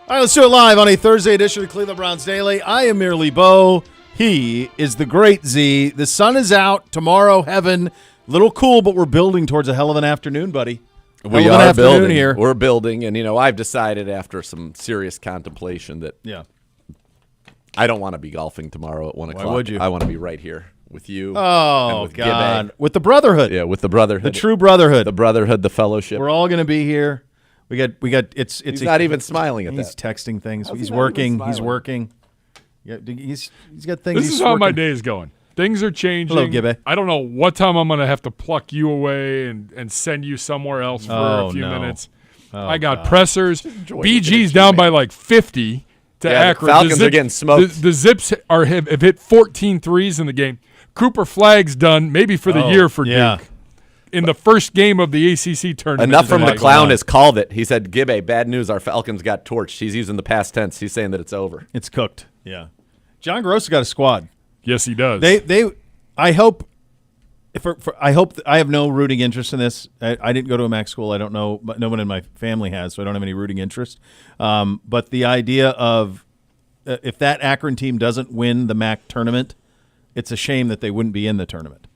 All right, let's do it live on a Thursday edition of the Cleveland Browns Daily. I am merely Bo. He is the great Z. The sun is out. Tomorrow, heaven. Little cool, but we're building towards a hell of an afternoon, buddy. We are building here. We're building, and I've decided after some serious contemplation that I don't want to be golfing tomorrow at 1 o'clock. Why would you? I want to be right here with you. Oh, and with God. Gibbe. With the brotherhood. Yeah, with the brotherhood. The true brotherhood. The brotherhood, the fellowship. We're all going to be here. We got. It's. He's not even smiling at he's that. He's texting things. How's He's he not working. even He's smiling? working. Yeah, he's got things. This is how my day is going. Things are changing. Hello, Gibbe. I don't know what time I'm going to have to pluck you away and send you somewhere else for a few minutes. I got pressers. BG's down by like 50 to Akron. Falcons are getting smoked. The Zips have hit 14 threes in the game. Cooper Flagg's done maybe for the year for Duke. In the first game of the ACC tournament. Enough from the clown has called it. He said, Gibbe, bad news. Our Falcons got torched. He's using the past tense. He's saying that it's over. It's cooked. Yeah. John Gross got a squad. Yes, he does. I hope. I have no rooting interest in this. I didn't go to a MAC school. I don't know, but no one in my family has, so I don't have any rooting interest. But the idea of if that Akron team doesn't win the MAC tournament, it's a shame that they wouldn't be in the tournurnament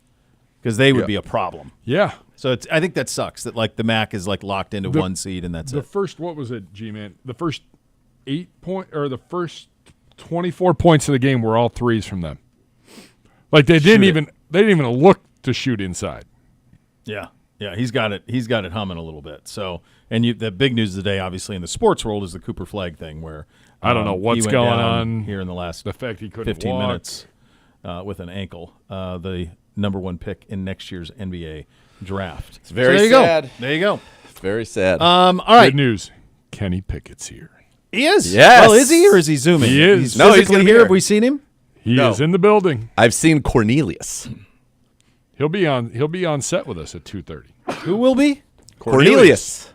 because they would be a problem. Yeah. So I think that sucks that like the MAC is like locked into one seed and that's the it. First, what was it, G-Man? The first the first 24 points of the game were all threes from them. Like they didn't even look to shoot inside. Yeah. Yeah, he's got it humming a little bit. So, and the big news today, obviously, in the sports world is the Cooper Flag thing where I don't know what's going on here in the last the fact he couldn't 15 walk. minutes with an ankle. The number one pick in next year's NBA draft. It's very sad. There you go. It's very sad. All right. Good news. Kenny Pickett's here. He is? Yes. Well, is he or is he zooming? He is. He's No, he's physically gonna be here. here. Have we seen him? He is in the building. I've seen Cornelius. He'll be on set with us at 2:30. Who will be? Cornelius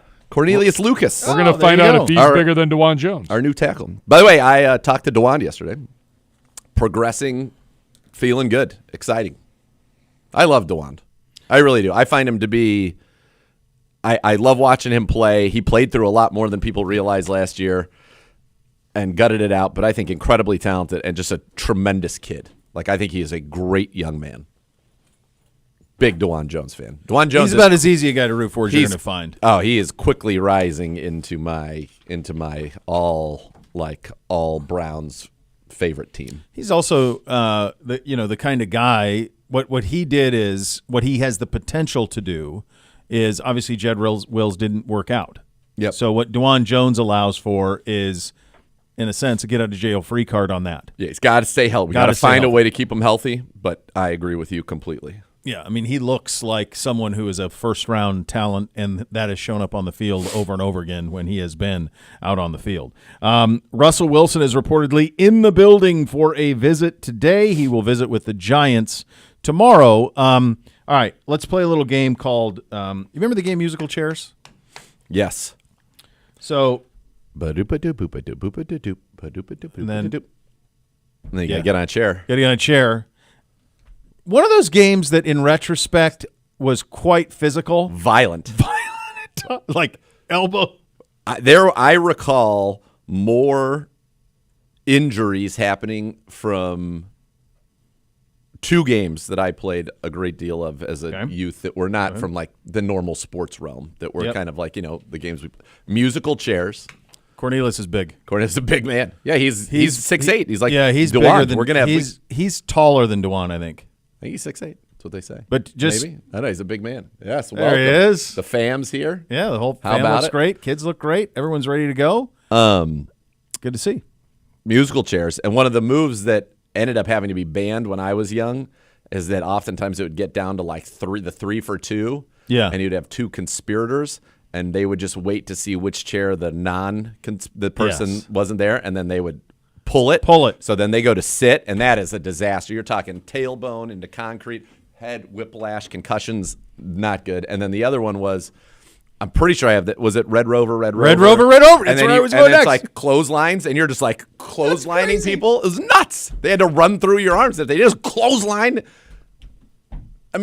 Lucas. We're going to there find you out go. if he's bigger than DeJuan Jones. Our new tackle. By the way, I talked to DeJuan yesterday. Progressing, feeling good, exciting. I love DeJuan. I really do. I find him to be I love watching him play. He played through a lot more than people realized last year and gutted it out, but I think incredibly talented and just a tremendous kid. Like, I think he is a great young man. Big DeJuan Jones fan. DeJuan Jones He's about as easy a guy to root for as you're going to find. Oh, he is quickly rising into my all Browns favorite team. He's also the kind of guy. What he did is what he has the potential to do is obviously Jed Wills didn't work out. Yep. So what DeJuan Jones allows for is, in a sense, a get out of jail free card on that. Yeah, he's got to stay healthy. We got to find a way to keep him healthy. But I agree with you completely. Yeah, I mean, he looks like someone who is a first-round talent, and that has shown up on the field over and over again when he has been out on the field. Russell Wilson is reportedly in the building for a visit today. He will visit with the Giants tomorrow. All right, let's play a little game called you remember the game Musical Chairs? Yes. So And then you got to get on a chair. Getting on a chair. One of those games that, in retrospect, was quite physical. Violent. Like elbow. I recall more injuries happening from two games that I played a great deal of as a youth that were not from like the normal sports realm, that were kind of like, the games musical chairs. Cornelius is big. Cornelius is a big man. Yeah, he's 6'8". He's like he's DeJuan. bigger than We're gonna have he's taller than DeJuan, I think. I think he's 6'8". That's what they say. But just maybe I know he's a big man. Yes, there welcome. he is. The fam's here. Yeah, the whole How family about looks it? great. Kids look great. Everyone's ready to go. Good to see. Musical chairs, and one of the moves that ended up having to be banned when I was young is that oftentimes it would get down to like the 3 for 2. Yeah, and you'd have two conspirators, and they would just wait to see which chair the person wasn't there, and then they would pull it. So then they go to sit, and that is a disaster. You're talking tailbone into concrete, head whiplash, concussions, not good. And then the other one was, I'm pretty sure I have that. Was it Red Rover? Red Rover. That's where I was going next. It's like clotheslines, and you're just like clotheslining people. It was nuts. They had to run through your arms. If they just clotheslined,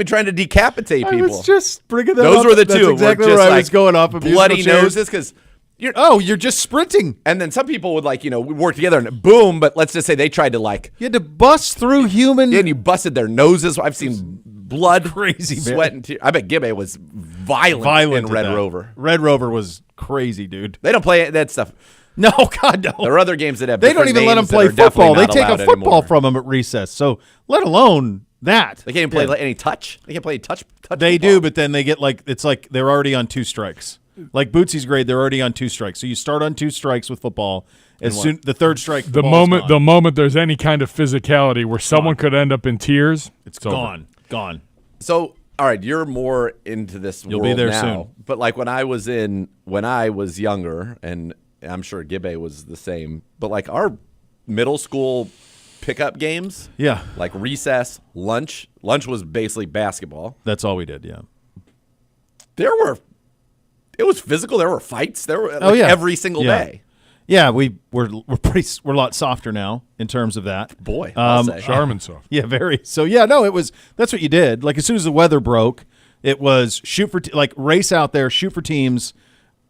trying to decapitate people. I was just bringing that Those up. were the That's two. exactly where where I like was going off of bloody musical chairs. noses, because You're just sprinting. And then some people would work together and boom, but let's just say they tried to You had to bust through human. and you busted their noses. I've seen blood, Crazy, man. sweat, and tears. I bet Gibbe was violent in at Red that. Rover. Red Rover was crazy, dude. They don't play that stuff. No, God, no. There are other games that have They don't different even let them names that play are definitely football. They not take a allowed football anymore. from them at recess. So let alone that. They can't even play any touch. They can't play touch They football. do, but then they get it's like they're already on 2 strikes. Like Bootsy's grade, they're already on 2 strikes. So you start on 2 strikes with football. As soon the 3rd strike, The ball's moment gone. there's any kind of physicality where someone could end up in tears, it's over. gone. So, all right, you're more into this You'll world be there now. soon. But like when I was younger, and I'm sure Gibbe was the same, but like our middle school pickup games, Yeah, like recess, lunch was basically basketball. that's all we did. Yeah. It was physical. There were fights. There were yeah. every single Yeah. day. Yeah, we're a lot softer now in terms of that. Boy, I'll say. Charmin soft. Yeah, very. So yeah, no, that's what you did. Like as soon as the weather broke, it was shoot for race out there, shoot for teams,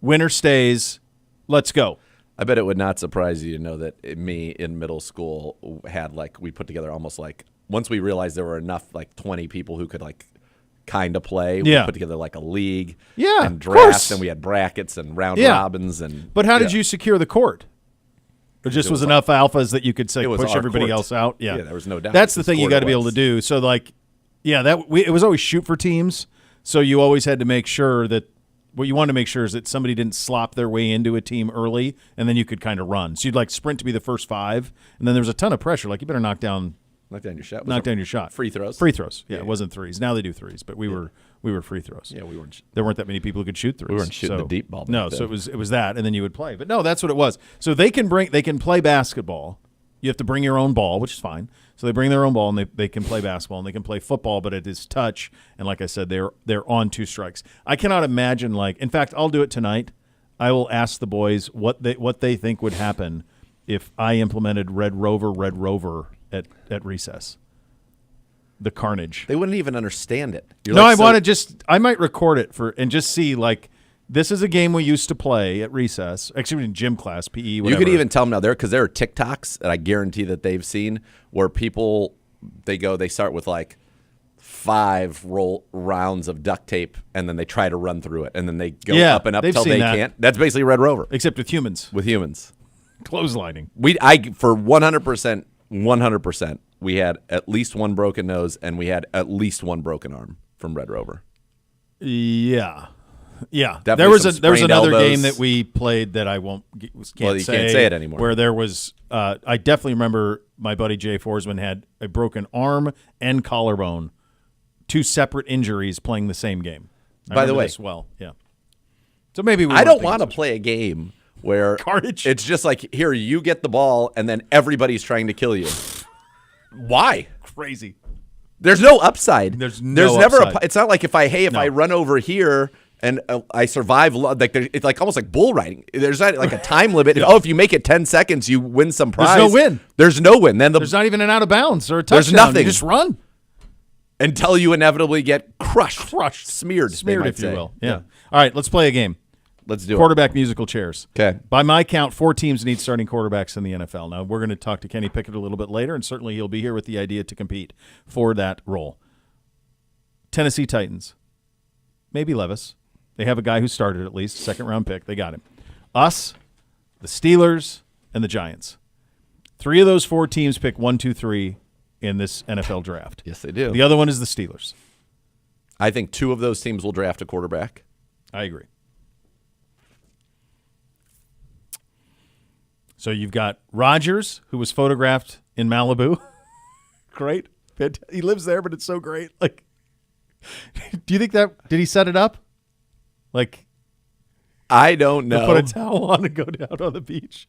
winner stays, let's go. I bet it would not surprise you to know that me in middle school had we put together almost once we realized there were enough 20 people who could kind of play. We Yeah. put together a league. Yeah, and of draft, course. and we had brackets and round Yeah. robins and. But how did you secure the court? It just was enough alphas that you could say It was push our everybody court. else out. Yeah, Yeah, there was no doubt. That's the This thing you court got to it be able was. to do. So it was always shoot for teams. So you always had to make sure that what you wanted to make sure is that somebody didn't slop their way into a team early, and then you could kind of run. So you'd sprint to be the first 5, and then there was a ton of pressure. You better knock down Knock down your shot. knock down your shot. Free throws. Free throws. Yeah, it wasn't threes. Now they do threes, but we were free throws. Yeah, we weren't. There weren't that many people who could shoot threes. We weren't shooting the deep ball back No, then. so it was that, and then you would play. But no, that's what it was. So they can play basketball. You have to bring your own ball, which is fine. So they bring their own ball and they can play basketball and they can play football, but it is touch. And like I said, they're on 2 strikes. I cannot imagine in fact, I'll do it tonight. I will ask the boys what they think would happen if I implemented Red Rover at recess. The carnage. They wouldn't even understand it. You're No, I might record it and just see this is a game we used to play at recess, actually in gym class, PE, whatever. You could even tell them now because there are TikToks that I guarantee that they've seen where people they start with 5 rounds of duct tape and then they try to run through it and then they go up and up they've till seen they that. can't. That's basically Red Rover Except with humans. with humans. Clotheslining. For 100%, we had at least 1 broken nose and we had at least 1 broken arm from Red Rover. Yeah. Yeah. Definitely there was some there was sprained another elbows. game that we played that I can't Well, you can't say it anymore. Where there was I definitely remember my buddy Jay Forsman had a broken arm and collarbone, 2 separate injuries playing the same game. I By the remember way, this well, yeah. So maybe we I weren't don't thinking want to so- play a game where Carnage. it's just here, you get the ball and then everybody's trying to kill you. Why? crazy. There's no upside. There's no never upside. it's not like if I run over here and I survive, it's almost like bull riding. There's not a time limit. If you make it 10 seconds, you win some prize. no win. There's no win. Then There's not even an out of bounds or a touchdown. There's nothing. You just run. Until you inevitably get crushed, Smeared, smeared, they might if you say. will. Yeah. All right, let's play a game. Let's do it. Quarterback musical chairs. Okay. By my count, 4 teams need starting quarterbacks in the NFL. Now, we're going to talk to Kenny Pickett a little bit later, and certainly he'll be here with the idea to compete for that role. Tennessee Titans. Maybe Levis. They have a guy who started at least, 2nd-round pick. They got him. Us, the Steelers, and the Giants. 3 of those 4 teams pick 1, 2, 3 in this NFL draft. Yes, they do. The other one is the Steelers. I think 2 of those teams will draft a quarterback. I agree. So you've got Rodgers, who was photographed in Malibu. Great. He lives there, but it's so great. Do you think did he set it up? I don't know. Put a towel on and go down on the beach?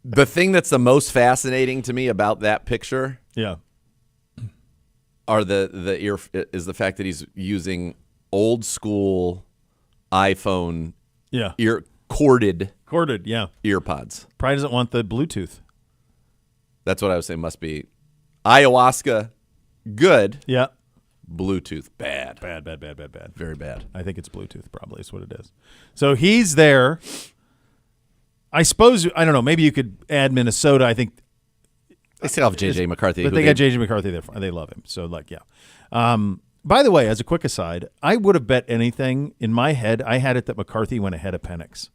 The thing that's the most fascinating to me about that picture Yeah. are is the fact that he's using old school iPhone Yeah. corded Yeah. earpods. Probably doesn't want the Bluetooth. That's what I was saying. Must be ayahuasca, good, Yeah. Bluetooth. Bad. Bad. Very bad. I think it's Bluetooth probably is what it is. So he's there. I suppose, I don't know, maybe you could add Minnesota. I think They still have J.J. McCarthy. But they got J.J. McCarthy there. They love him. So, like, yeah. By the way, as a quick aside, I would have bet anything. In my head, I had it that McCarthy went ahead of Penix.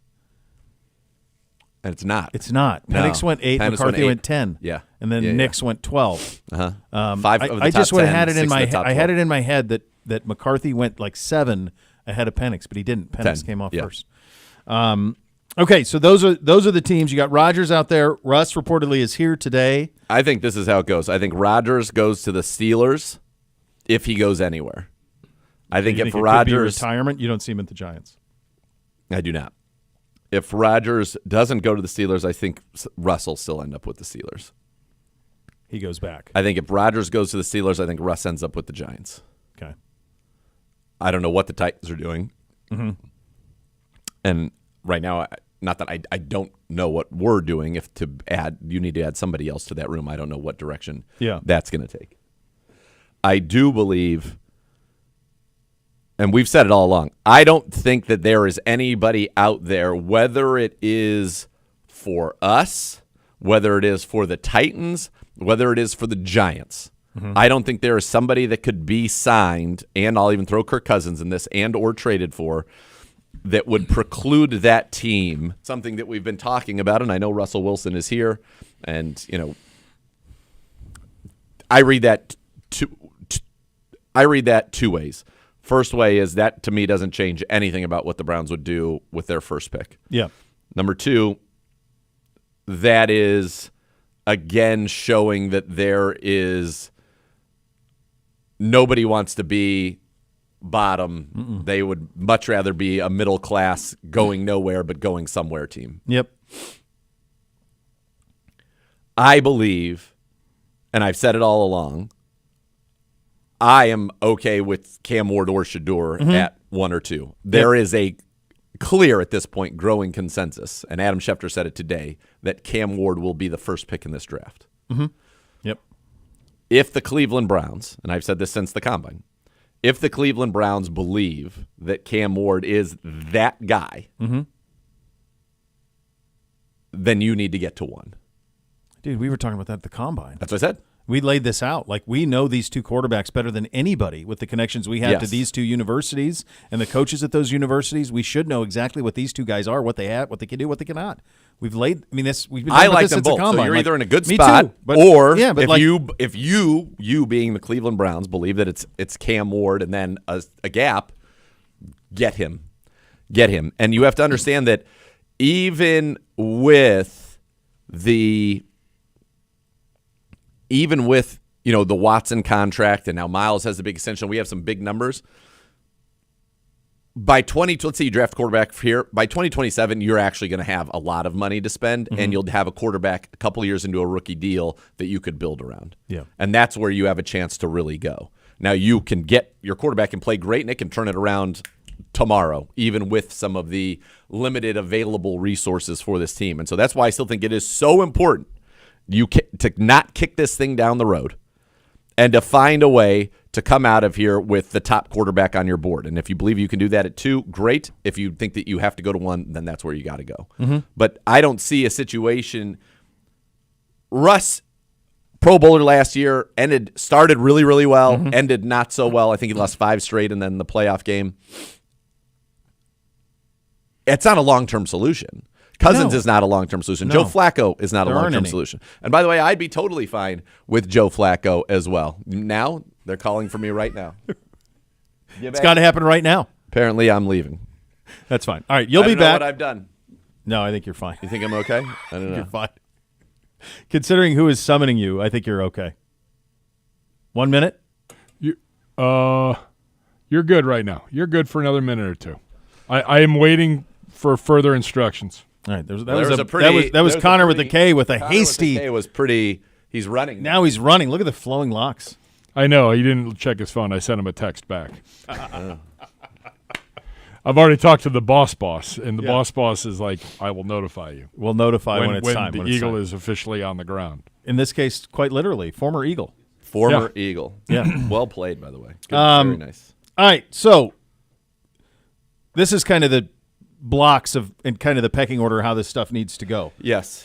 And it's not. It's not. No. Penix went 8, McCarthy went 10. Yeah. And then Nix went 12. Uh-huh. I just would have had it in my head. I had it in my head that McCarthy went like 7 ahead of Penix, but he didn't. Penix came off first. Okay, so those are the teams. You got Rodgers out there. Russ reportedly is here today. I think this is how it goes. I think Rodgers goes to the Steelers if he goes anywhere. I think if Rodgers retirement, you don't see him at the Giants. I do not. If Rodgers doesn't go to the Steelers, I think Russ will still end up with the Steelers. He goes back. I think if Rodgers goes to the Steelers, I think Russ ends up with the Giants. Okay. I don't know what the Titans are doing. Mm-hmm. And right now, not that I don't know what we're doing. If to add, you need to add somebody else to that room. I don't know what direction that's going to take. I do believe, and we've said it all along, I don't think that there is anybody out there, whether it is for us, whether it is for the Titans, whether it is for the Giants. Mm-hmm. I don't think there is somebody that could be signed, and I'll even throw Kirk Cousins in this, and or traded for, that would preclude that team, something that we've been talking about, and I know Russell Wilson is here, and, you know, I read that two ways. First way is that, to me, doesn't change anything about what the Browns would do with their first pick. Yeah. Number 2, that is, again, showing that there is nobody wants to be bottom. Mm-mm. They would much rather be a middle class, going nowhere but going somewhere team. Yep. I believe, and I've said it all along, I am okay with Cam Ward or Shedeur at 1 or 2. There is a clear, at this point, growing consensus, and Adam Schefter said it today, that Cam Ward will be the first pick in this draft. Mm-hmm. Yep. If the Cleveland Browns, and I've said this since the Combine, if the Cleveland Browns believe that Cam Ward is that guy, then you need to get to 1. Dude, we were talking about that at the Combine. That's what I said. We laid this out. Like, we know these two quarterbacks better than anybody with the connections we have to these two universities and the coaches at those universities. We should know exactly what these two guys are, what they have, what they can do, what they cannot. We've laid. I mean, this. We've been. I like them this both. The Combine. So you're either in a good me spot, too, but, or but if you being the Cleveland Browns believe that it's Cam Ward and then a gap, get him, and you have to understand that even with the the Watson contract, and now Miles has the big extension, we have some big numbers. Let's say you draft a quarterback here. By 2027, you're actually going to have a lot of money to spend, and you'll have a quarterback a couple of years into a rookie deal that you could build around. Yeah. And that's where you have a chance to really go. Now, you can get your quarterback can play great, and it can turn it around tomorrow, even with some of the limited available resources for this team. And so that's why I still think it is so important to not kick this thing down the road and to find a way to come out of here with the top quarterback on your board. And if you believe you can do that at 2, great. If you think that you have to go to 1, then that's where you got to go. Mm-hmm. But I don't see a situation. Russ, Pro Bowler last year, started really, really well, ended not so well. I think he lost 5 straight and then the playoff game. It's not a long-term solution. Cousins is not a long-term solution. No. Joe Flacco is not a long-term solution. And by the way, I'd be totally fine with Joe Flacco as well. Now, they're calling for me right now. It's got to happen right now. Apparently, I'm leaving. That's fine. All right, you'll be back. I don't know what I've done. No, I think you're fine. You think I'm okay? I don't know. You're fine. Considering who is summoning you, I think you're okay. 1 minute? You're good right now. You're good for another minute or 2. I am waiting for further instructions. All right, that was Connor with the K with a hasty. K was pretty. He's running. Now he's running. Look at the flowing locks. I know. He didn't check his phone. I sent him a text back. I've already talked to the boss, and the boss is like, I will notify you. We'll notify when it's time. The Eagle is officially on the ground. In this case, quite literally, former Eagle. Former Eagle. Yeah. Well played, by the way. Good, very nice. All right, so this is kind of the blocks of and kind of the pecking order of how this stuff needs to go. Yes.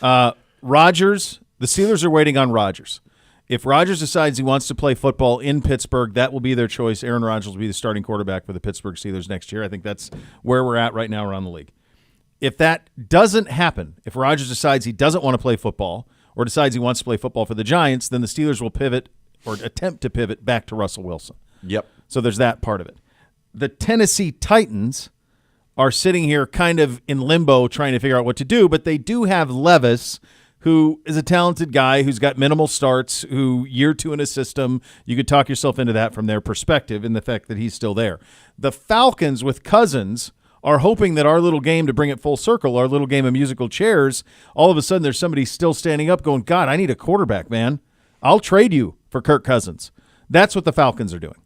Rodgers, the Steelers are waiting on Rodgers. If Rodgers decides he wants to play football in Pittsburgh, that will be their choice. Aaron Rodgers will be the starting quarterback for the Pittsburgh Steelers next year. I think that's where we're at right now around the league. If that doesn't happen, if Rodgers decides he doesn't want to play football or decides he wants to play football for the Giants, then the Steelers will pivot or attempt to pivot back to Russell Wilson. Yep. So there's that part of it. The Tennessee Titans are sitting here kind of in limbo trying to figure out what to do, but they do have Levis, who is a talented guy who's got minimal starts, who year two in a system. You could talk yourself into that from their perspective in the fact that he's still there. The Falcons with Cousins are hoping that our little game, to bring it full circle, our little game of musical chairs, all of a sudden there's somebody still standing up going, God, I need a quarterback, man. I'll trade you for Kirk Cousins. That's what the Falcons are doing.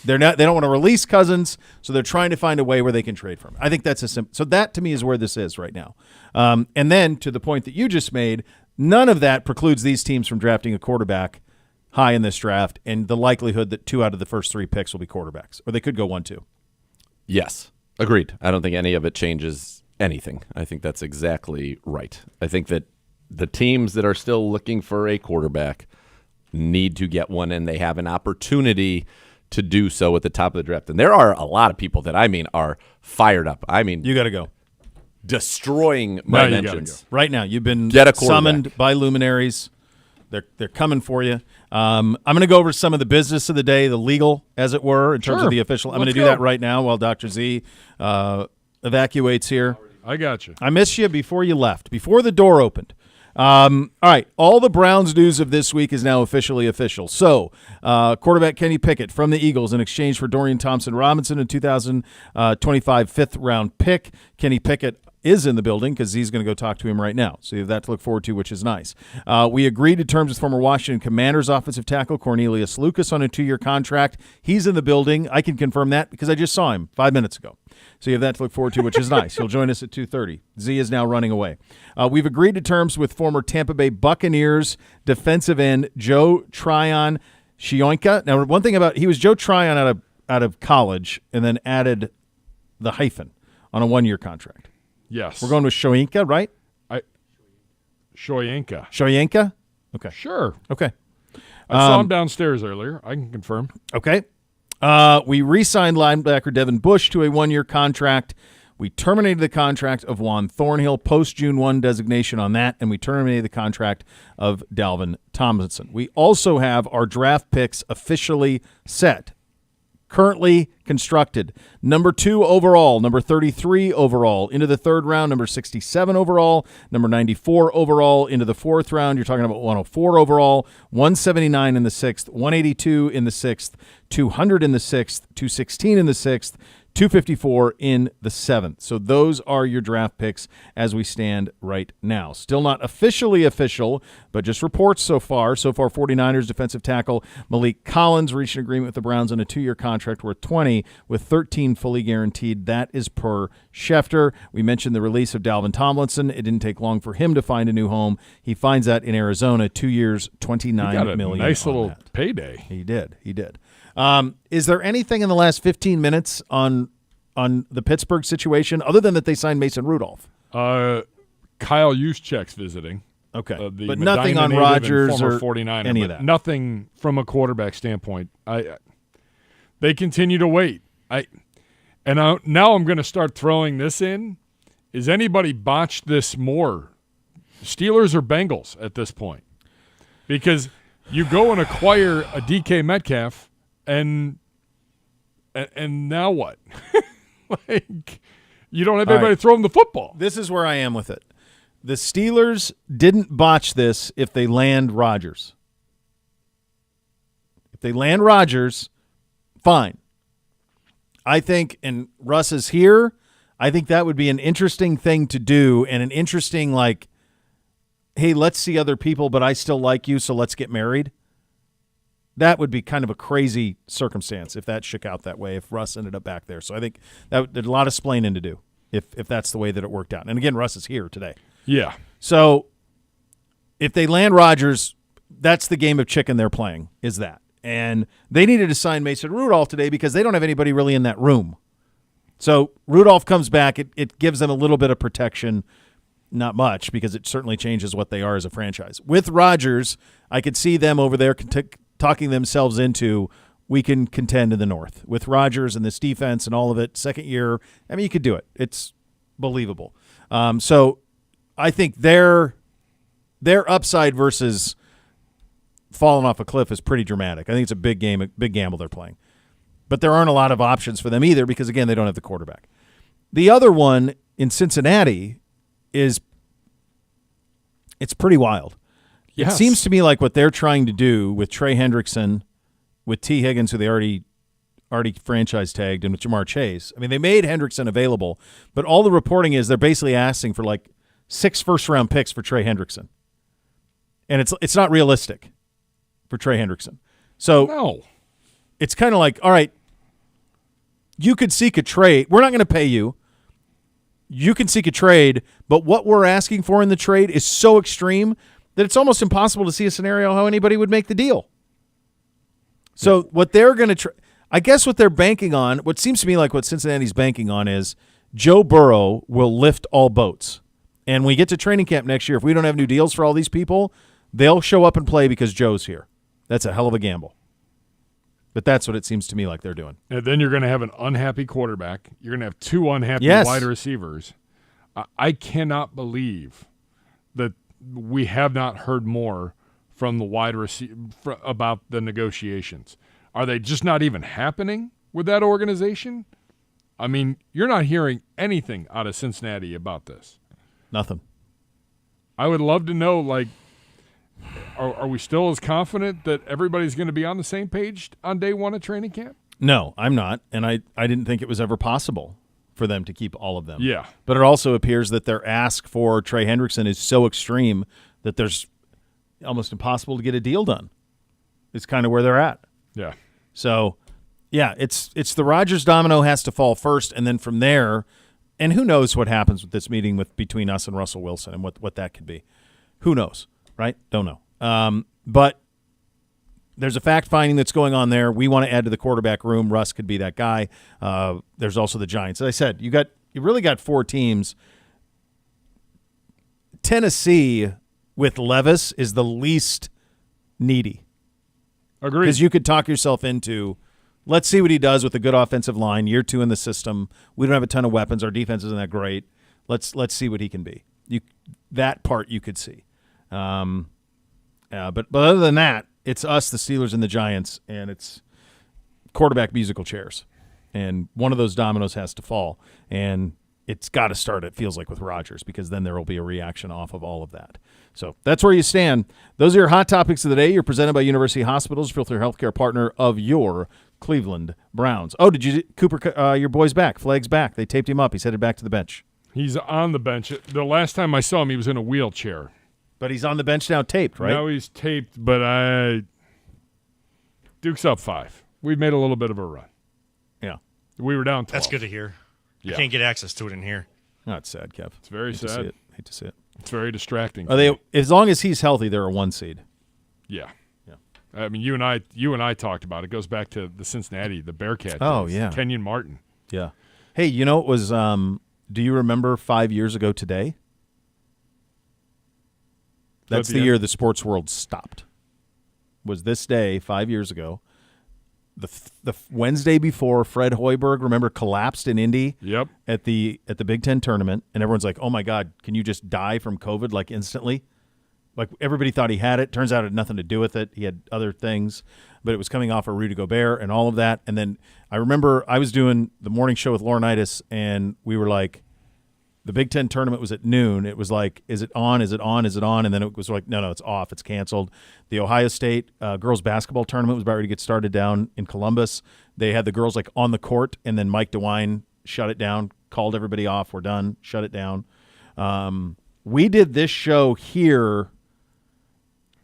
They don't want to release Cousins, so they're trying to find a way where they can trade for him. I think that's so that to me is where this is right now. And then to the point that you just made, none of that precludes these teams from drafting a quarterback high in this draft, and the likelihood that 2 out of the first 3 picks will be quarterbacks, or they could go 1-2. Yes, agreed. I don't think any of it changes anything. I think that's exactly right. I think that the teams that are still looking for a quarterback need to get one, and they have an opportunity to do so at the top of the draft. And there are a lot of people that are fired up. You got to go. Destroying my mentions. Go. Right now, you've been summoned by luminaries. They're coming for you. I'm going to go over some of the business of the day, the legal, as it were, in terms of the official. I'm going to do that right now while Dr. Z evacuates here. I got you. I missed you before you left, before the door opened. All right, all the Browns news of this week is now officially official. So, quarterback Kenny Pickett from the Eagles in exchange for Dorian Thompson-Robinson, a 2025 fifth-round pick. Kenny Pickett is in the building because he's going to go talk to him right now. So you have that to look forward to, which is nice. We agreed to terms with former Washington Commanders offensive tackle Cornelius Lucas on a 2-year contract. He's in the building. I can confirm that because I just saw him 5 minutes ago. So you have that to look forward to, which is nice. He'll join us at 2:30. Z is now running away. We've agreed to terms with former Tampa Bay Buccaneers defensive end Joe Tryon-Shoyinka. Now, one thing about he was Joe Tryon out of college and then added the hyphen on a 1-year contract. Yes. We're going with Shoyinka, right? Shoyinka. Shoyinka? Okay. Sure. Okay. I saw him downstairs earlier. I can confirm. Okay. We re-signed linebacker Devin Bush to a 1-year contract. We terminated the contract of Juan Thornhill, post-June 1 designation on that, and we terminated the contract of Dalvin Tomlinson. We also have our draft picks officially set. Currently constructed. Number 2 overall, number 33 overall, into the 3rd round, number 67 overall, number 94 overall, into the 4th round. You're talking about 104 overall, 179 in the 6th, 182 in the 6th, 200 in the 6th, 216 in the 6th, 254 in the 7th. So those are your draft picks as we stand right now. Still not officially official, but just reports so far. So far, 49ers defensive tackle Malik Collins reached an agreement with the Browns on a 2-year contract worth $20 with 13 fully guaranteed. That is per Schefter. We mentioned the release of Dalvin Tomlinson. It didn't take long for him to find a new home. He finds that in Arizona, 2 years, $29 million. He got a nice little payday. He did. Is there anything in the last 15 minutes on the Pittsburgh situation other than that they signed Mason Rudolph? Kyle Juszczyk's visiting. Okay, but Medina nothing on native Rodgers and or former 49er, any of that. Nothing from a quarterback standpoint. They continue to wait. Now I'm going to start throwing this in. Is anybody botched this more, Steelers or Bengals at this point? Because you go and acquire a DK Metcalf, and now what? Like, you don't have anybody to throw him the football. This is where I am with it. The Steelers didn't botch this if they land Rodgers. If they land Rodgers, fine. I think, and Russ is here, I think that would be an interesting thing to do and an interesting, like, hey, let's see other people, but I still like you, so let's get married. That would be kind of a crazy circumstance if that shook out that way, if Russ ended up back there. So I think there's a lot of splaining to do if that's the way that it worked out. And again, Russ is here today. Yeah. So if they land Rodgers, that's the game of chicken they're playing, is that. And they needed to sign Mason Rudolph today because they don't have anybody really in that room. So Rudolph comes back. It gives them a little bit of protection, not much, because it certainly changes what they are as a franchise. With Rodgers, I could see them over there talking themselves into, we can contend in the North. With Rodgers and this defense and all of it, second year, I mean, you could do it. It's believable. So I think their upside versus falling off a cliff is pretty dramatic. I think it's a big game, a big gamble they're playing. But there aren't a lot of options for them either because, again, they don't have the quarterback. The other one in Cincinnati it's pretty wild. Yes. It seems to me like what they're trying to do with Trey Hendrickson, with T. Higgins, who they already franchise tagged, and with Jamar Chase. I mean, they made Hendrickson available, but all the reporting is they're basically asking for like 6 first-round picks for Trey Hendrickson. And it's not realistic for Trey Hendrickson. So no. It's kind of like, all right, you could seek a trade. We're not going to pay you. You can seek a trade, but what we're asking for in the trade is so extreme that it's almost impossible to see a scenario how anybody would make the deal. So what they're going to I guess what they're banking on, what seems to me like what Cincinnati's banking on is Joe Burrow will lift all boats. And when we get to training camp next year, if we don't have new deals for all these people, they'll show up and play because Joe's here. That's a hell of a gamble. But that's what it seems to me like they're doing. And then you're going to have an unhappy quarterback. You're going to have 2 unhappy wide receivers. I cannot believe that we have not heard more from the wide receiver about the negotiations. Are they just not even happening with that organization? I mean, you're not hearing anything out of Cincinnati about this. Nothing. I would love to know, like, are we still as confident that everybody's going to be on the same page on day one of training camp? No, I'm not, and I didn't think it was ever possible for them to keep all of them. Yeah. But it also appears that their ask for Trey Hendrickson is so extreme that there's almost impossible to get a deal done. It's kind of where they're at. Yeah. So, yeah, it's the Rodgers domino has to fall first, and then from there, and who knows what happens with this meeting between us and Russell Wilson and what that could be. Who knows? Right? Don't know. But there's a fact-finding that's going on there. We want to add to the quarterback room. Russ could be that guy. There's also the Giants. As I said, you really got 4 teams. Tennessee with Levis is the least needy. Agreed. Because you could talk yourself into, let's see what he does with a good offensive line. Year 2 in the system. We don't have a ton of weapons. Our defense isn't that great. Let's see what he can be. That part you could see. But other than that, it's us, the Steelers, and the Giants, and it's quarterback musical chairs. And one of those dominoes has to fall. And it's got to start, it feels like, with Rodgers, because then there will be a reaction off of all of that. So that's where you stand. Those are your hot topics of the day. You're presented by University Hospitals, Filter Healthcare partner of your Cleveland Browns. Oh, Cooper, your boy's back. Flag's back. They taped him up. He's headed back to the bench. He's on the bench. The last time I saw him, he was in a wheelchair. But he's on the bench now, taped, right? Now he's taped, but Duke's up 5. We've made a little bit of a run. Yeah. We were down 12. That's good to hear. Yeah. I can't get access to it in here. Oh, it's sad, Kev. It's very sad. Hate to see it. It's very distracting. As long as he's healthy, they're a 1 seed. Yeah. I mean, you and I talked about it. It goes back to the Cincinnati, the Bearcat. Oh, days. yeah. Kenyon Martin. Yeah. Hey, you know, it was, do you remember 5 years ago today? That's the year the sports world stopped. Was this day 5 years ago. The Wednesday before Fred Hoiberg, remember, collapsed in Indy. Yep. At the Big Ten tournament, and everyone's like, "Oh my God, can you just die from COVID like instantly?" Like everybody thought he had it. Turns out it had nothing to do with it. He had other things, but it was coming off of Rudy Gobert and all of that. And then I remember I was doing the morning show with Laurinaitis, and we were like, the Big Ten tournament was at noon. It was like, is it on? Is it on? Is it on? And then it was like, no, it's off. It's canceled. The Ohio State girls basketball tournament was about ready to get started down in Columbus. They had the girls like on the court, and then Mike DeWine shut it down, called everybody off. We're done. Shut it down. We did this show here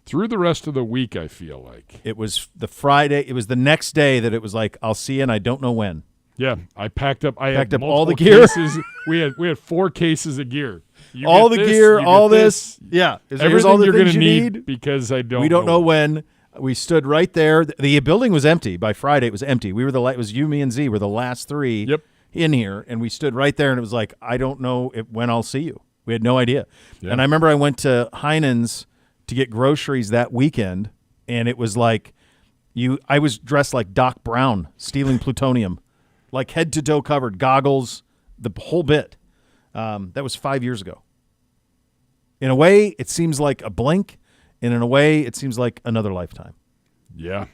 through the rest of the week, I feel like. It was the Friday. It was the next day that it was like, I'll see you, and I don't know when. Yeah, I packed up. I Packed had up all the multiple gear? Cases. We had 4 cases of gear. You All get the this, gear, you all get this. Yeah. Here's Everything all the you're things gonna you need because I don't. We don't know when. We stood right there. The building was empty. By Friday, it was empty. We were it was you, me, and Z were the last 3 Yep. in here, and we stood right there, and it was like, I don't know when I'll see you. We had no idea. Yeah. And I remember I went to Heinen's to get groceries that weekend, and it was like I was dressed like Doc Brown stealing plutonium, like head to toe covered, goggles, the whole bit. That was 5 years ago. In a way, it seems like a blink, and in a way, it seems like another lifetime. Yeah.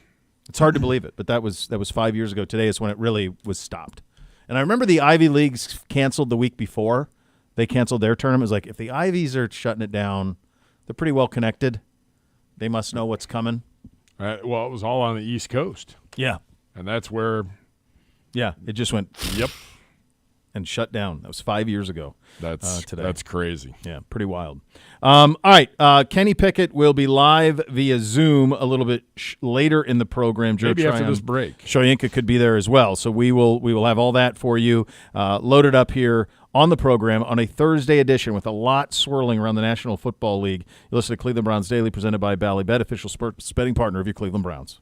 It's hard to believe it, but that was 5 years ago. Today is when it really was stopped. And I remember the Ivy Leagues canceled the week before. They canceled their tournament. It was like, if the Ivies are shutting it down, they're pretty well connected. They must know what's coming. Well, it was all on the East Coast. Yeah. And that's where. Yeah, it just went. Yep. And shut down. That was 5 years ago. Today. That's crazy. Yeah, pretty wild. All right, Kenny Pickett will be live via Zoom a little bit later in the program. Maybe after this break. Shoyinka could be there as well. So we will have all that for you loaded up here on the program on a Thursday edition with a lot swirling around the National Football League. You listen to Cleveland Browns Daily, presented by Ballybet, official sports betting partner of your Cleveland Browns.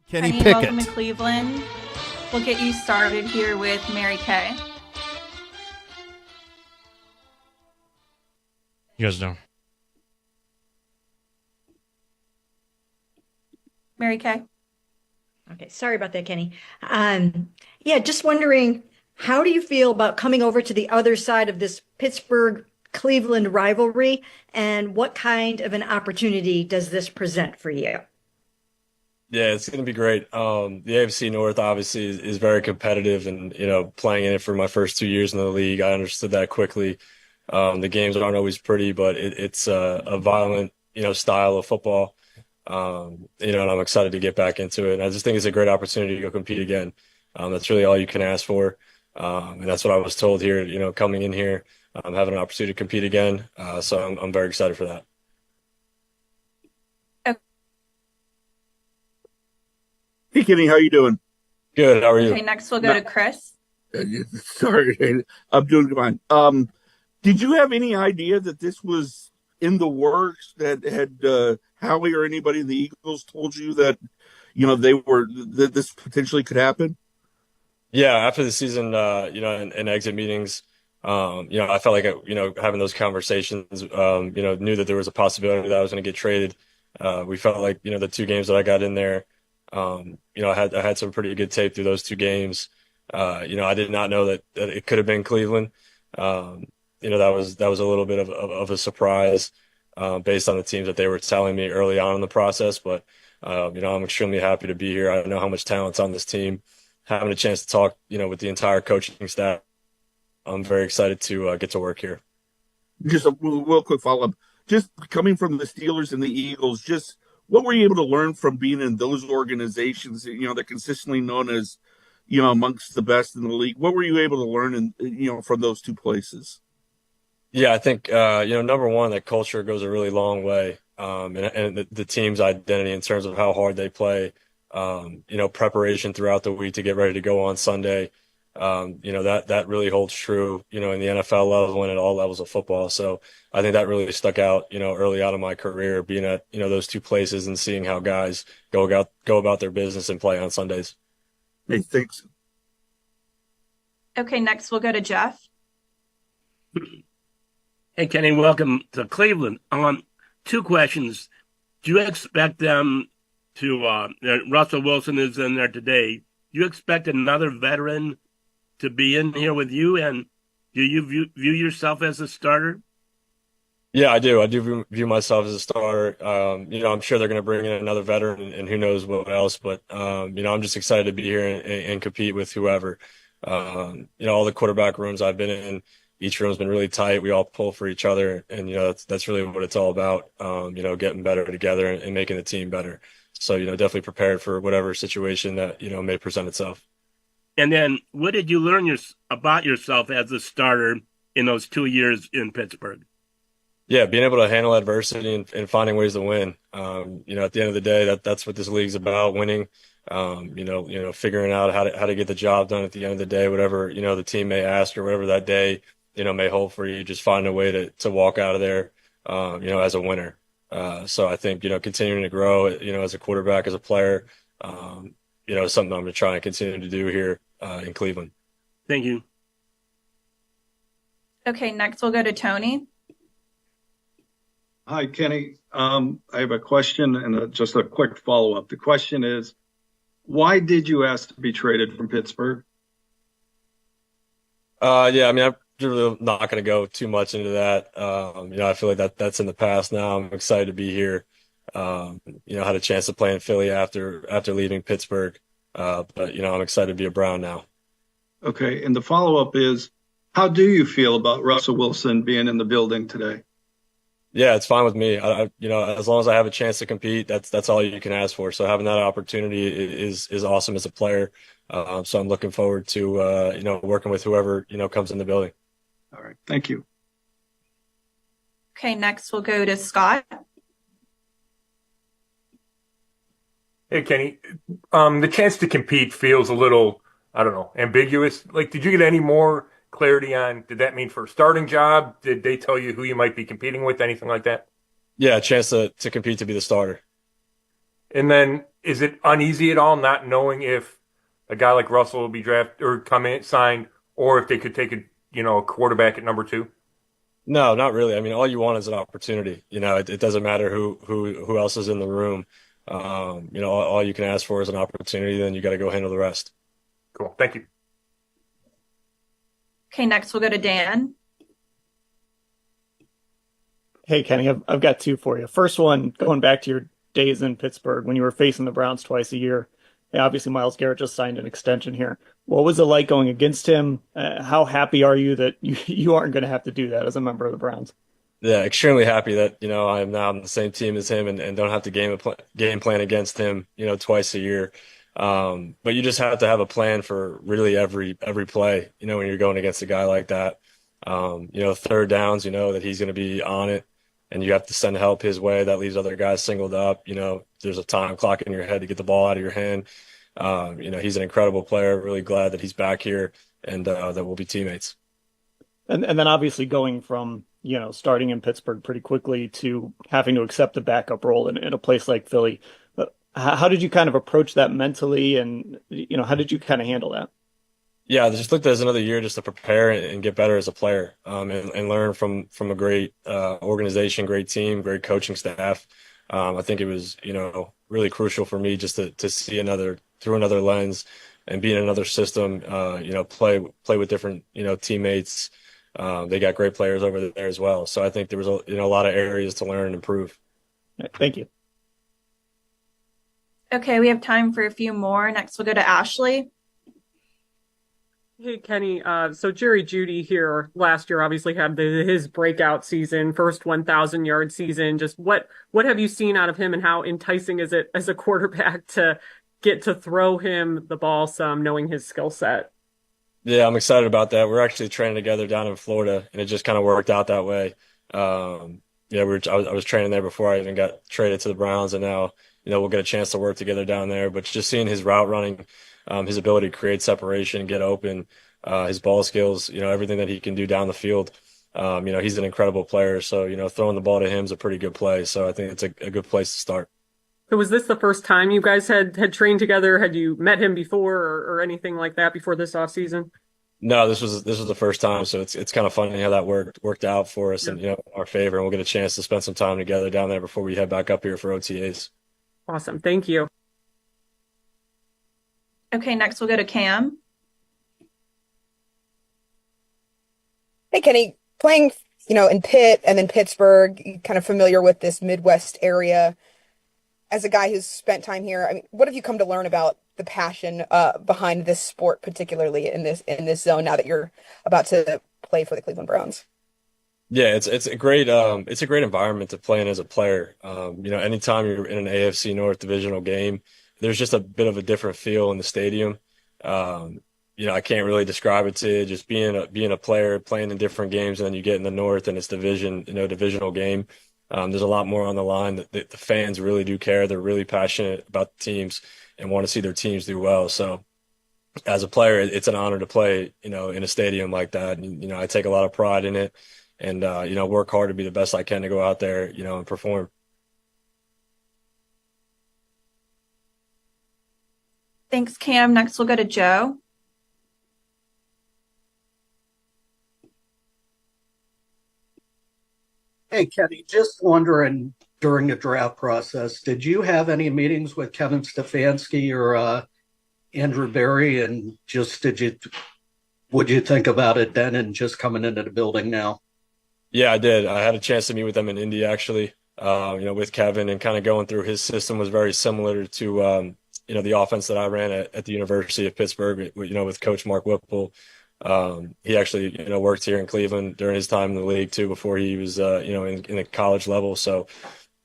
Kenny Pickett. Welcome to Cleveland. We'll get you started here with Mary Kay. You guys know. Mary Kay. Okay, sorry about that, Kenny. Yeah, just wondering, how do you feel about coming over to the other side of this Pittsburgh-Cleveland rivalry, and what kind of an opportunity does this present for you? Yeah, it's going to be great. The AFC North obviously is very competitive, and playing in it for my first 2 years in the league, I understood that quickly. The games aren't always pretty, but it's a violent, style of football. And I'm excited to get back into it. And I just think it's a great opportunity to go compete again. That's really all you can ask for. And that's what I was told here, coming in here, having an opportunity to compete again. So I'm very excited for that. Hey, Kenny, how you doing? Good. How are you? Okay, next we'll go to Chris. Sorry, I'm doing fine. Did you have any idea that this was in the works? That had Howie or anybody in the Eagles told you that that this potentially could happen? Yeah, after the season, in exit meetings, I felt like, having those conversations, knew that there was a possibility that I was going to get traded. We felt like, the 2 games that I got in there, I had some pretty good tape through those 2 games. I did not know that it could have been Cleveland. That was a little bit of a surprise, based on the teams that they were telling me early on in the process. But, I'm extremely happy to be here. I know how much talent's on this team. Having a chance to talk, with the entire coaching staff, I'm very excited to get to work here. Just a real quick follow-up. Just coming from the Steelers and the Eagles, just what were you able to learn from being in those organizations? They're consistently known as, amongst the best in the league. What were you able to learn from those two places? Yeah, I think number one, that culture goes a really long way, and the team's identity in terms of how hard they play. Preparation throughout the week to get ready to go on Sunday. That really holds true. In the NFL level and at all levels of football. So I think that really stuck out. Early out of my career, being at those two places and seeing how guys go about their business and play on Sundays. Hey, thanks. Okay, next we'll go to Jeff. Hey, Kenny, welcome to Cleveland. Two questions. Do you expect them to, Russell Wilson is in there today. Do you expect another veteran to be in here with you? And do you view yourself as a starter? Yeah, I do. I do view myself as a starter. I'm sure they're going to bring in another veteran and who knows what else. But, I'm just excited to be here and compete with whoever. All the quarterback rooms I've been in, each room's been really tight. We all pull for each other. And, that's really what it's all about, getting better together and making the team better. So, definitely prepared for whatever situation that, may present itself. And then what did you learn about yourself as a starter in those 2 years in Pittsburgh? Yeah, being able to handle adversity and finding ways to win. At the end of the day, that's what this league's about, winning. Figuring out how to get the job done at the end of the day, whatever, the team may ask or whatever that day, may hold for you, just find a way to walk out of there, as a winner. So I think, continuing to grow, as a quarterback, as a player, is something I'm going to try and continue to do here in Cleveland. Thank you. Okay, next we'll go to Tony. Hi, Kenny. I have a question and just a quick follow-up. The question is, why did you ask to be traded from Pittsburgh? I'm really not going to go too much into that. I feel like that's in the past now. I'm excited to be here. Had a chance to play in Philly after leaving Pittsburgh. But I'm excited to be a Brown now. Okay, and the follow-up is, how do you feel about Russell Wilson being in the building today? Yeah, it's fine with me. As long as I have a chance to compete, that's all you can ask for. So having that opportunity is awesome as a player. So I'm looking forward to working with whoever comes in the building. All right, thank you. Okay, next we'll go to Scott. Hey, Kenny. The chance to compete feels a little, I don't know, ambiguous. Like, did you get any more clarity on, did that mean for a starting job? Did they tell you who you might be competing with, anything like that? Yeah, a chance to compete to be the starter. And then is it uneasy at all not knowing if a guy like Russell will be drafted or come in, signed, or if they could take a quarterback at number 2? No, not really. I mean, all you want is an opportunity. It doesn't matter who else is in the room. All you can ask for is an opportunity, then you got to go handle the rest. Cool. Thank you. Okay, next we'll go to Dan. Hey, Kenny, I've got two for you. First one, going back to your days in Pittsburgh when you were facing the Browns twice a year. And obviously, Myles Garrett just signed an extension here. What was it like going against him? How happy are you that you aren't going to have to do that as a member of the Browns? Yeah, extremely happy that I am now on the same team as him and don't have to game plan against him twice a year. But you just have to have a plan for really every play, when you're going against a guy like that. Third downs, that he's going to be on it and you have to send help his way. That leaves other guys singled up. There's a time clock in your head to get the ball out of your hand. He's an incredible player. Really glad that he's back here and that we'll be teammates. And then obviously going from, starting in Pittsburgh pretty quickly to having to accept a backup role in a place like Philly. How did you kind of approach that mentally, and how did you kind of handle that? Yeah, I just looked at it as another year just to prepare and get better as a player, and learn from a great organization, great team, great coaching staff. I think it was really crucial for me just to see through another lens and be in another system. Play with different teammates. They got great players over there as well. So I think there was a lot of areas to learn and improve. Thank you. Okay, we have time for a few more. Next, we'll go to Ashley. Hey, Kenny. So Jerry Jeudy here last year obviously had his breakout season, first 1,000-yard season. Just what have you seen out of him, and how enticing is it as a quarterback to get to throw him the ball some, knowing his skill set? Yeah, I'm excited about that. We're actually training together down in Florida, and it just kind of worked out that way. Yeah, I was training there before I even got traded to the Browns, and now we'll get a chance to work together down there. But just seeing his route running, his ability to create separation, get open, his ball skills, everything that he can do down the field. He's an incredible player. So throwing the ball to him is a pretty good play. So I think it's a good place to start. So was this the first time you guys had trained together? Had you met him before or anything like that before this offseason? No, this was the first time, so it's kind of funny how that worked out for us and our favor, and we'll get a chance to spend some time together down there before we head back up here for OTAs. Awesome. Thank you. Okay, next we'll go to Cam. Hey, Kenny, playing, in Pitt and then Pittsburgh, you kind of familiar with this Midwest area. As a guy who's spent time here, I mean, what have you come to learn about the passion behind this sport, particularly in this zone, now that you're about to play for the Cleveland Browns? Yeah, it's a great environment to play in as a player. Anytime you're in an AFC North divisional game, there's just a bit of a different feel in the stadium. I can't really describe it to you. Just being a player, playing in different games, and then you get in the North and it's divisional game. There's a lot more on the line. The fans really do care. They're really passionate about the teams and want to see their teams do well. So as a player, it's an honor to play, in a stadium like that. And, I take a lot of pride in it and, work hard to be the best I can to go out there, and perform. Thanks, Cam. Next we'll go to Joe. Hey, Kenny, just wondering, during the draft process, did you have any meetings with Kevin Stefanski or Andrew Berry, and just what'd you think about it then and just coming into the building now? Yeah, I did. I had a chance to meet with them in Indy, actually, with Kevin, and kind of going through his system was very similar to, the offense that I ran at the University of Pittsburgh, with Coach Mark Whipple. He actually, worked here in Cleveland during his time in the league too, before he was, in the college level. So,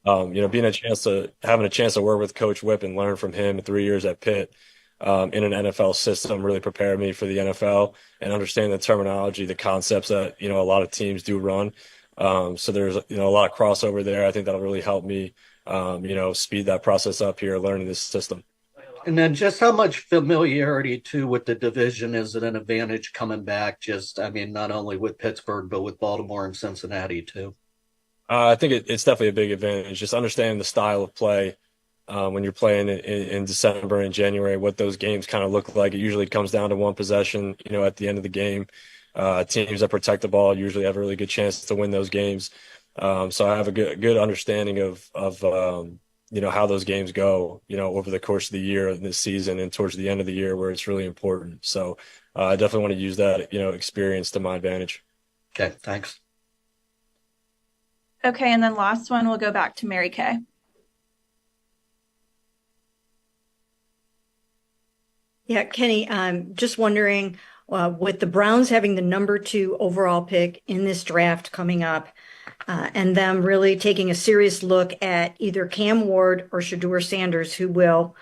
having a chance to work with Coach Whip and learn from him 3 years at Pitt, in an NFL system really prepared me for the NFL and understanding the terminology, the concepts that, a lot of teams do run. So there's, a lot of crossover there. I think that'll really help me, speed that process up here, learning this system. And then just how much familiarity too with the division is it an advantage coming back? Not only with Pittsburgh, but with Baltimore and Cincinnati too. I think it's definitely a big advantage. Just understanding the style of play when you're playing in December and January, what those games kind of look like. It usually comes down to one possession, at the end of the game. Teams that protect the ball usually have a really good chance to win those games. So I have a good understanding of how those games go, over the course of the year and this season and towards the end of the year where it's really important. So I definitely want to use that, experience to my advantage. Okay, thanks. Okay, and then last one, we'll go back to Mary Kay. Yeah, Kenny, I'm just wondering, with the Browns having the number 2 overall pick in this draft coming up, and them really taking a serious look at either Cam Ward or Shedeur Sanders, who will,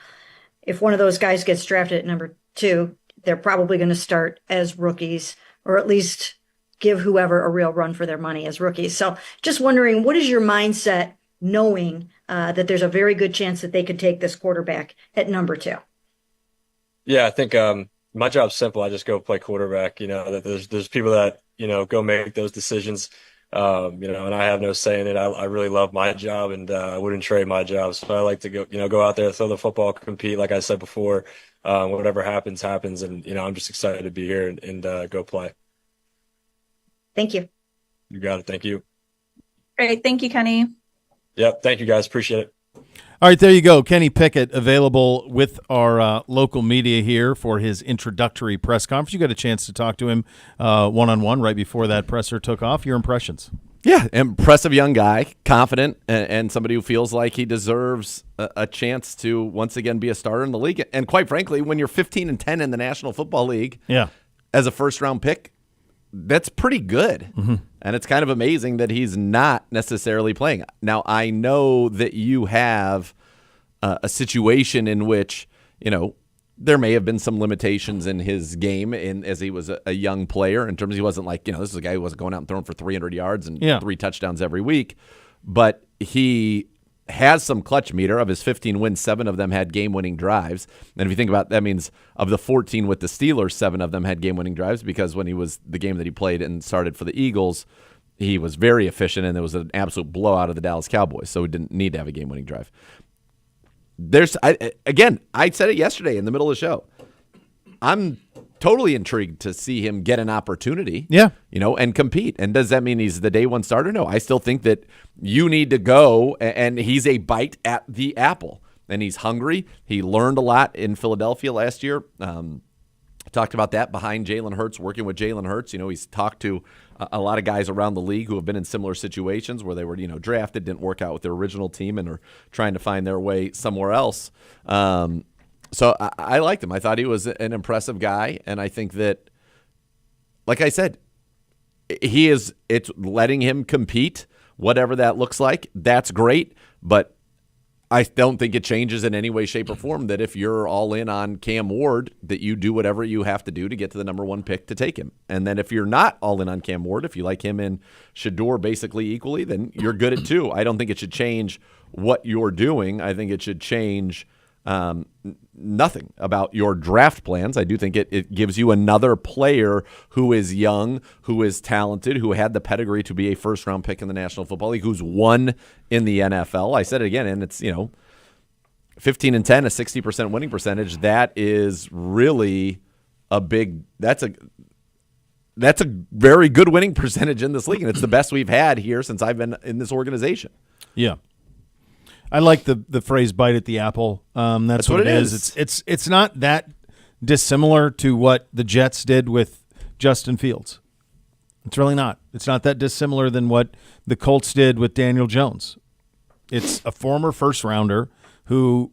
if one of those guys gets drafted at number 2, they're probably going to start as rookies, or at least give whoever a real run for their money as rookies. So just wondering, what is your mindset knowing that there's a very good chance that they could take this quarterback at number 2? Yeah, I think my job's simple. I just go play quarterback. That there's people that go make those decisions. And I have no say in it. I really love my job, and I wouldn't trade my job. So I like to go out there, throw the football, compete. Like I said before, whatever happens. And I'm just excited to be here and go play. Thank you. You got it. Thank you. Great. Thank you, Kenny. Yep. Thank you, guys. Appreciate it. All right, there you go. Kenny Pickett available with our local media here for his introductory press conference. You got a chance to talk to him one-on-one right before that presser took off. Your impressions? Yeah, impressive young guy, confident, and somebody who feels like he deserves a chance to once again be a starter in the league. And quite frankly, when you're 15-10 in the National Football League, yeah, as a first-round pick, that's pretty good. Mm-hmm. And it's kind of amazing that he's not necessarily playing. Now, I know that you have a situation in which, there may have been some limitations in his game as he was a young player in terms of he wasn't like, this is a guy who wasn't going out and throwing for 300 yards and 3 touchdowns every week. But he has some clutch meter. Of his 15 wins, 7 of them had game-winning drives. And if you think about that, means of the 14 with the Steelers, 7 of them had game-winning drives because when he was the game that he played and started for the Eagles, he was very efficient and there was an absolute blowout of the Dallas Cowboys, so he didn't need to have a game-winning drive. I said it yesterday in the middle of the show. I'm totally intrigued to see him get an opportunity. Yeah. And compete. And does that mean he's the day one starter? No, I still think that you need to go, and he's a bite at the apple. And he's hungry. He learned a lot in Philadelphia last year. Talked about that behind Jalen Hurts, working with Jalen Hurts. He's talked to a lot of guys around the league who have been in similar situations where they were, drafted, didn't work out with their original team, and are trying to find their way somewhere else. So I liked him. I thought he was an impressive guy, and I think that, like I said, it's letting him compete, whatever that looks like. That's great, but I don't think it changes in any way, shape, or form that if you're all in on Cam Ward, that you do whatever you have to do to get to the number 1 pick to take him. And then if you're not all in on Cam Ward, if you like him and Shador basically equally, then you're good at 2. I don't think it should change what you're doing. I think it should change nothing about your draft plans. I do think it gives you another player who is young, who is talented, who had the pedigree to be a first-round pick in the National Football League, who's won in the NFL. I said it again, and it's 15-10, a 60% winning percentage. That is really that's a very good winning percentage in this league, and it's the best we've had here since I've been in this organization. Yeah. I like the phrase "bite at the apple." That's what it is. It's not that dissimilar to what the Jets did with Justin Fields. It's really not. It's not that dissimilar than what the Colts did with Daniel Jones. It's a former first rounder who,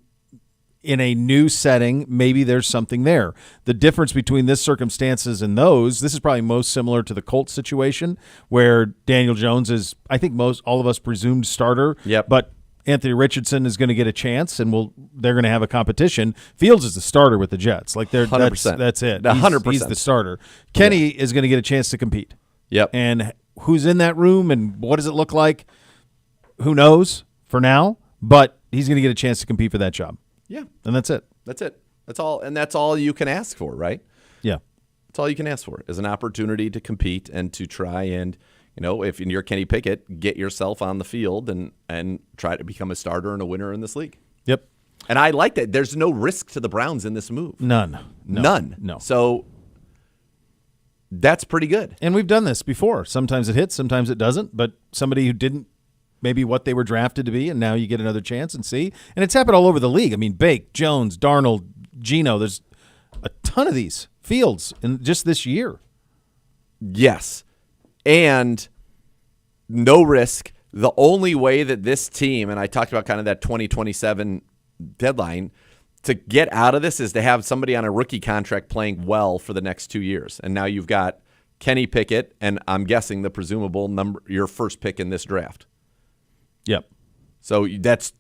in a new setting, maybe there's something there. The difference between this circumstances and those, this is probably most similar to the Colts situation, where Daniel Jones is, I think all of us presumed starter. Yep. But Anthony Richardson is going to get a chance, and they're going to have a competition. Fields is the starter with the Jets. Like 100%. That's it. 100%. He's the starter. Kenny is going to get a chance to compete. Yep. And who's in that room and what does it look like? Who knows for now? But he's going to get a chance to compete for that job. Yeah. And that's it. That's it. That's all. And that's all you can ask for, right? Yeah. That's all you can ask for is an opportunity to compete and to try and, if you're Kenny Pickett, get yourself on the field and try to become a starter and a winner in this league. Yep. And I like that. There's no risk to the Browns in this move. None. None. So that's pretty good. And we've done this before. Sometimes it hits, sometimes it doesn't. But somebody who didn't maybe what they were drafted to be, and now you get another chance and see. And it's happened all over the league. I mean, Bake, Jones, Darnold, Geno. There's a ton of these Fields in just this year. Yes. And no risk. The only way that this team, and I talked about kind of that 2027 deadline, to get out of this is to have somebody on a rookie contract playing well for the next 2 years. And now you've got Kenny Pickett, and I'm guessing the presumable your first pick in this draft. Yep. So that's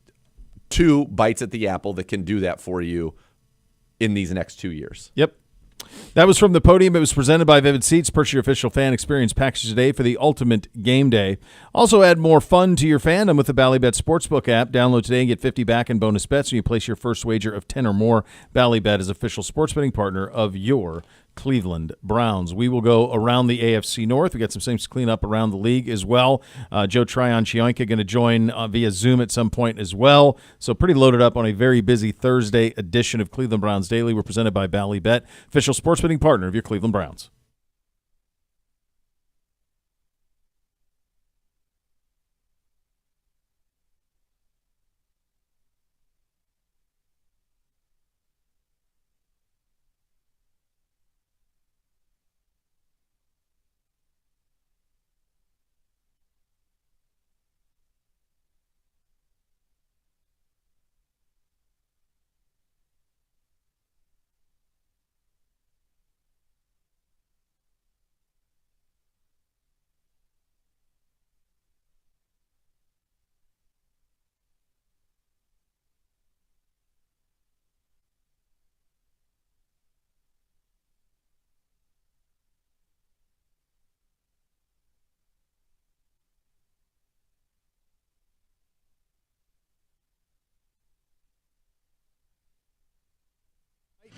2 bites at the apple that can do that for you in these next 2 years. Yep. That was from the podium. It was presented by Vivid Seats. Purchase your official fan experience package today for the ultimate game day. Also add more fun to your fandom with the Ballybet Sportsbook app. Download today and get 50 back in bonus bets when you place your first wager of 10 or more. Ballybet is official sports betting partner of your Cleveland Browns. We will go around the AFC North. We got some things to clean up around the league as well. Joe Tryon-Shoyinka going to join via Zoom at some point as well. So pretty loaded up on a very busy Thursday edition of Cleveland Browns Daily. We're presented by Ballybet, official sports betting partner of your Cleveland Browns.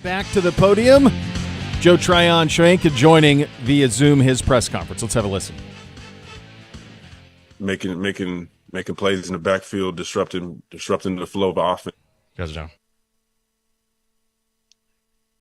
Back to the podium. Joe Tryon-Shoyinka joining via Zoom his press conference. Let's have a listen. Making plays in the backfield, disrupting the flow of offense. Gotcha, John.